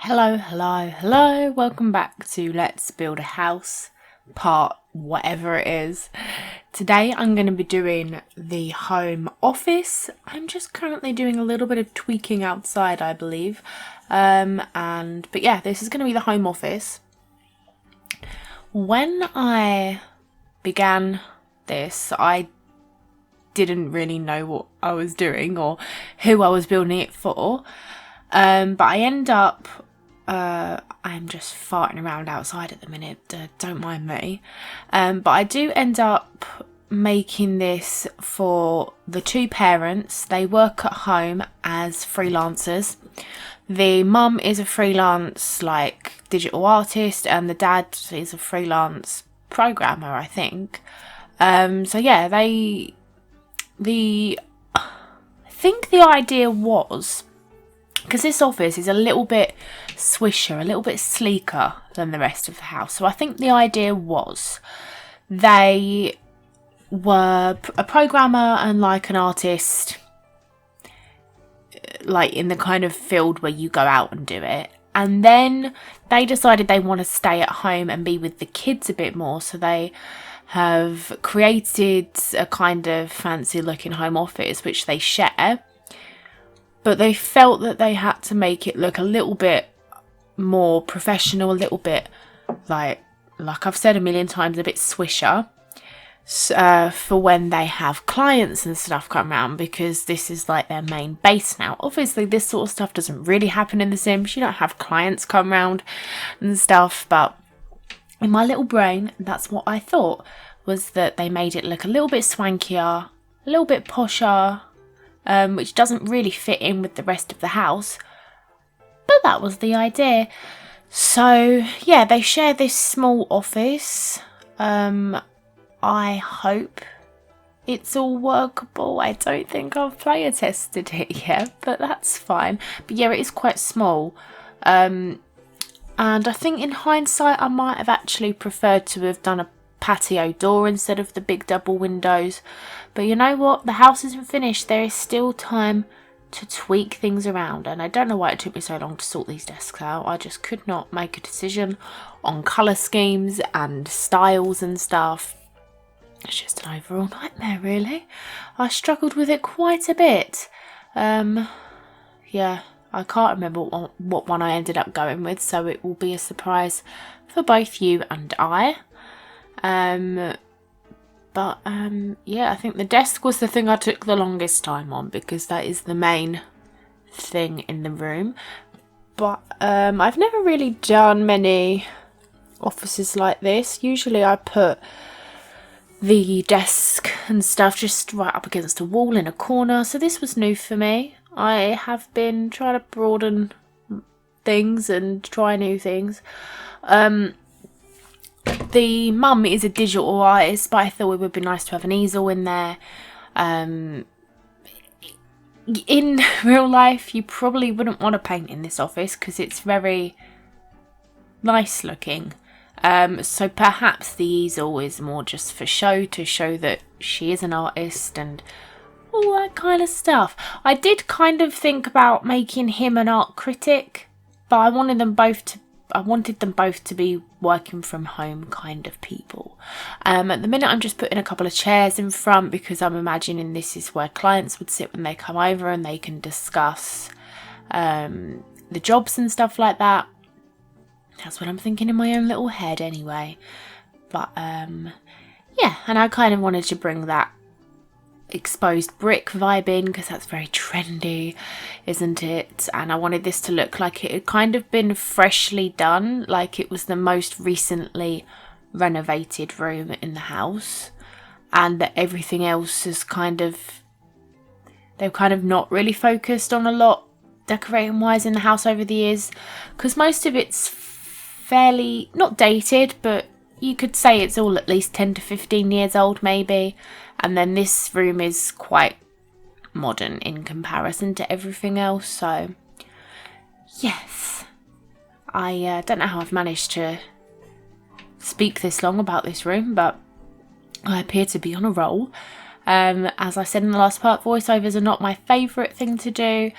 Hello. Welcome back to Let's Build a House, part whatever it is. Today I'm going to be doing the home office. I'm just currently doing a little bit of tweaking outside, I believe. But yeah, this is going to be the home office. When I began this, I didn't really know what I was doing or who I was building it for. But I end up, I'm just farting around outside at the minute, don't mind me. But I do end up making this for the two parents. They work at home as freelancers. The mum is a freelance digital artist and the dad is a freelance programmer, I think. So yeah, I think the idea was, because this office is a little bit swisher, a little bit sleeker than the rest of the house. So I think the idea was they were a programmer and an artist, in the kind of field where you go out and do it. And then they decided they want to stay at home and be with the kids a bit more. So they have created a kind of fancy looking home office, which they share. But they felt that they had to make it look a little bit more professional, a little bit like I've said a million times, a bit swisher, for when they have clients and stuff come around, because this is their main base now. Obviously, this sort of stuff doesn't really happen in The Sims. You don't have clients come around and stuff, but in my little brain, that's what I thought, was that they made it look a little bit swankier, a little bit posher, which doesn't really fit in with the rest of the house. But that was the idea. So, yeah, they share this small office. I hope it's all workable. I don't think I've player tested it yet, but that's fine. But yeah, it is quite small. And I think in hindsight, I might have actually preferred to have done a patio door instead of the big double windows. But you know what? The house isn't finished. There is still time to tweak things around. And I don't know why it took me so long to sort these desks out. I just could not make a decision on colour schemes and styles and stuff. It's just an overall nightmare, really. I struggled with it quite a bit. Yeah, I can't remember what one I ended up going with, so it will be a surprise for both you and I. Yeah, I think the desk was the thing I took the longest time on, because that is the main thing in the room. But I've never really done many offices like this. Usually I put the desk and stuff just right up against a wall in a corner, so this was new for me. I have been trying to broaden things and try new things. The mum is a digital artist, but I thought it would be nice to have an easel in there. In real life, you probably wouldn't want to paint in this office because it's very nice looking. So perhaps the easel is more just for show, to show that she is an artist and all that kind of stuff. I did kind of think about making him an art critic, but I wanted them both to be working from home kind of people. At the minute I'm just putting a couple of chairs in front because I'm imagining this is where clients would sit when they come over and they can discuss the jobs and stuff like that. That's what I'm thinking in my own little head anyway. But yeah, and I kind of wanted to bring that exposed brick vibe in because that's very trendy, isn't it? And I wanted this to look like it had kind of been freshly done, like it was the most recently renovated room in the house, and that everything else is they've kind of not really focused on a lot decorating wise in the house over the years, because most of it's fairly not dated, but you could say it's all at least 10 to 15 years old maybe. And then this room is quite modern in comparison to everything else. So, yes. I don't know how I've managed to speak this long about this room, but I appear to be on a roll. As I said in the last part, voiceovers are not my favourite thing to do.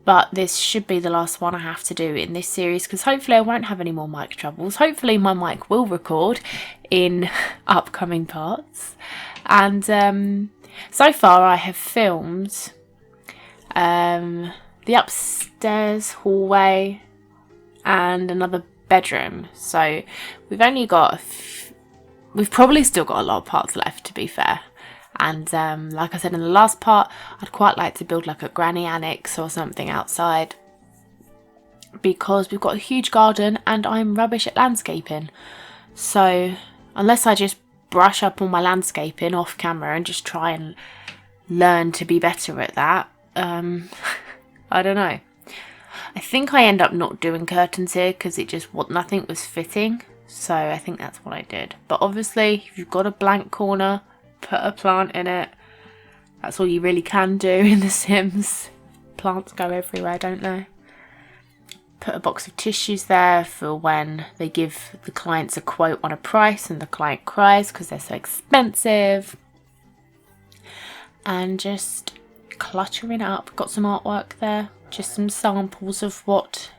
But this should be the last one I have to do in this series, because hopefully I won't have any more mic troubles. Hopefully my mic will record in upcoming parts. And so far I have filmed the upstairs hallway and another bedroom. So we've only got we've probably still got a lot of parts left, to be fair. And like I said in the last part, I'd quite like to build like a granny annex or something outside, because we've got a huge garden and I'm rubbish at landscaping. So unless I just brush up on my landscaping off camera and just try and learn to be better at that, I don't know. I think I end up not doing curtains here because nothing was fitting. So I think that's what I did. But obviously, if you've got a blank corner, put a plant in it. That's all you really can do in The Sims. Plants go everywhere, don't they? Put a box of tissues there for when they give the clients a quote on a price and the client cries because they're so expensive. And just cluttering up. Got some artwork there. Just some samples of what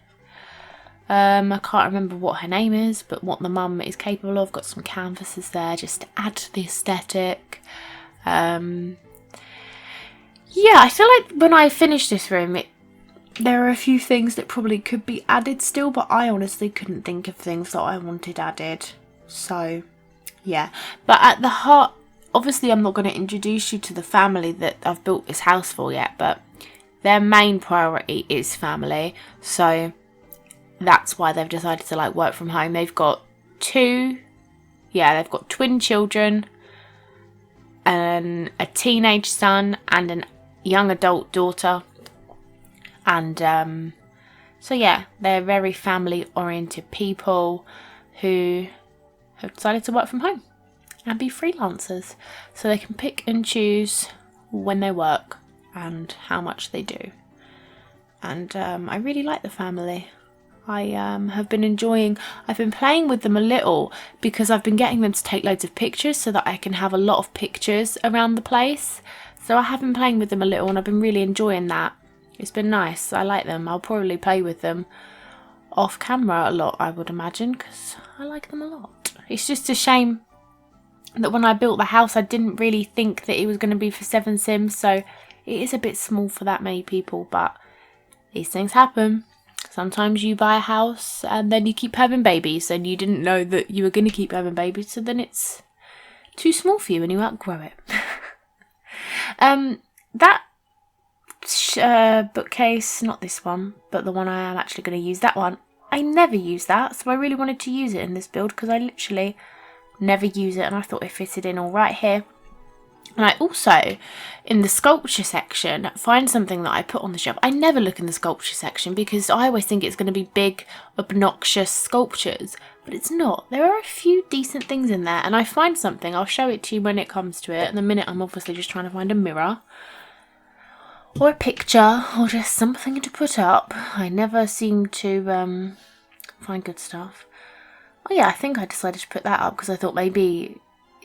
I can't remember what her name is, but what the mum is capable of. Got some canvases there just to add to the aesthetic. Yeah, I feel like when I finish this room, there are a few things that probably could be added still, but I honestly couldn't think of things that I wanted added. So, yeah. But at the heart, obviously I'm not going to introduce you to the family that I've built this house for yet, but their main priority is family. So that's why they've decided to like work from home. They've got twin children, and a teenage son and a young adult daughter. And so yeah, they're very family oriented people who have decided to work from home and be freelancers, so they can pick and choose when they work and how much they do. And I really like the family. I have been I've been playing with them a little because I've been getting them to take loads of pictures so that I can have a lot of pictures around the place. So I have been playing with them a little and I've been really enjoying that. It's been nice. I like them. I'll probably play with them off camera a lot, I would imagine, because I like them a lot. It's just a shame that when I built the house I didn't really think that it was going to be for 7 Sims, so it is a bit small for that many people, but these things happen. Sometimes you buy a house and then you keep having babies and you didn't know that you were going to keep having babies, so then it's too small for you and you outgrow it. That bookcase, not this one, but the one I am actually going to use, that one, I never use that, so I really wanted to use it in this build because I literally never use it and I thought it fitted in all right here. And I also, in the sculpture section, find something that I put on the shelf. I never look in the sculpture section because I always think it's going to be big, obnoxious sculptures. But it's not. There are a few decent things in there. And I find something. I'll show it to you when it comes to it. In a minute, I'm obviously just trying to find a mirror. Or a picture. Or just something to put up. I never seem to find good stuff. Oh yeah, I think I decided to put that up because I thought maybe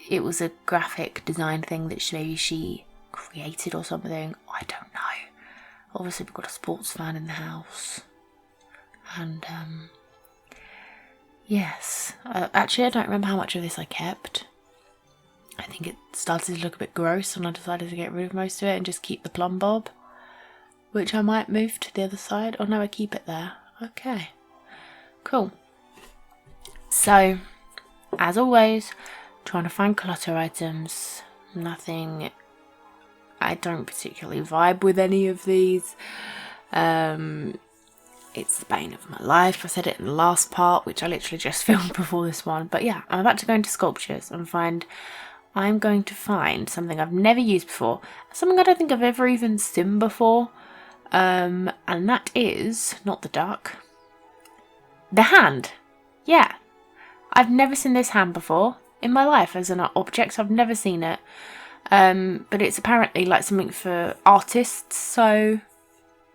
it was a graphic design thing that she created or something. I don't know. Obviously we've got a sports fan in the house. And yes. Actually I don't remember how much of this I kept. I think it started to look a bit gross and I decided to get rid of most of it and just keep the plumb bob, which I might move to the other side. Oh no, I keep it there. Okay. Cool. So, as always, trying to find clutter items. Nothing. I don't particularly vibe with any of these. It's the bane of my life. I said it in the last part, which I literally just filmed before this one. But yeah, I'm about to go into sculptures and I'm going to find something I've never used before. Something I don't think I've ever even seen before. And that is not the duck. The hand. Yeah. I've never seen this hand before in my life as an object. I've never seen it. But it's apparently like something for artists, so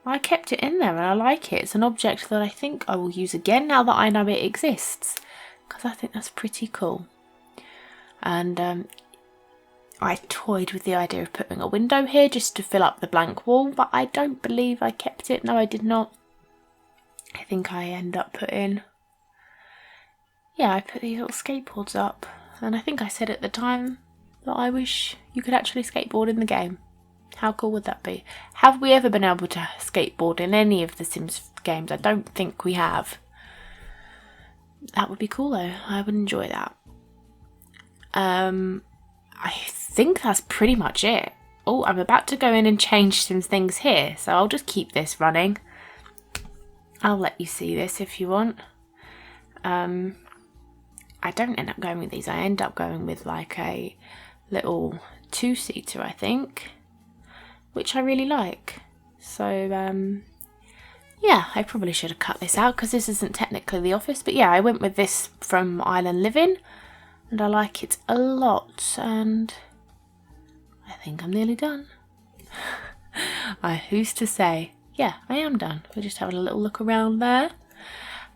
I kept it in there and I like it. It's an object that I think I will use again now that I know it exists, because I think that's pretty cool. And I toyed with the idea of putting a window here just to fill up the blank wall, but I don't believe I kept it. No, I did not. I think I end up putting... Yeah, I put these little skateboards up. And I think I said at the time that I wish you could actually skateboard in the game. How cool would that be? Have we ever been able to skateboard in any of the Sims games? I don't think we have. That would be cool though. I would enjoy that. I think that's pretty much it. Oh, I'm about to go in and change some things here, so I'll just keep this running. I'll let you see this if you want. I don't end up going with these. I end up going with like a little two-seater, I think, which I really like. So, yeah, I probably should have cut this out because this isn't technically the office. But yeah, I went with this from Island Living and I like it a lot. And I think I'm nearly done. Who's to say? Yeah, I am done. We're just having a little look around there.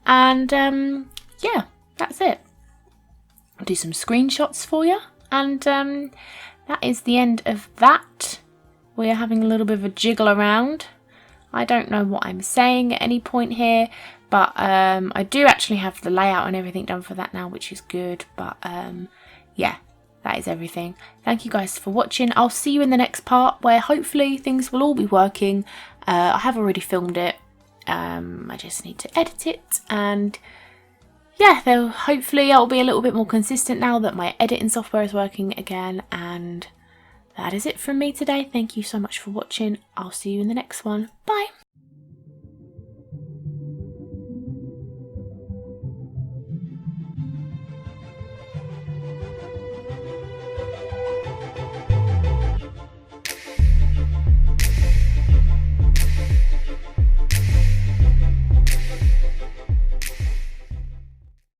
And yeah, that's it. I'll do some screenshots for you. And that is the end of that. We are having a little bit of a jiggle around. I don't know what I'm saying at any point here, but I do actually have the layout and everything done for that now, which is good. But yeah, that is everything. Thank you guys for watching. I'll see you in the next part where hopefully things will all be working. I have already filmed it. I just need to edit it, and yeah, though hopefully I'll be a little bit more consistent now that my editing software is working again. And that is it from me today. Thank you so much for watching. I'll see you in the next one. Bye.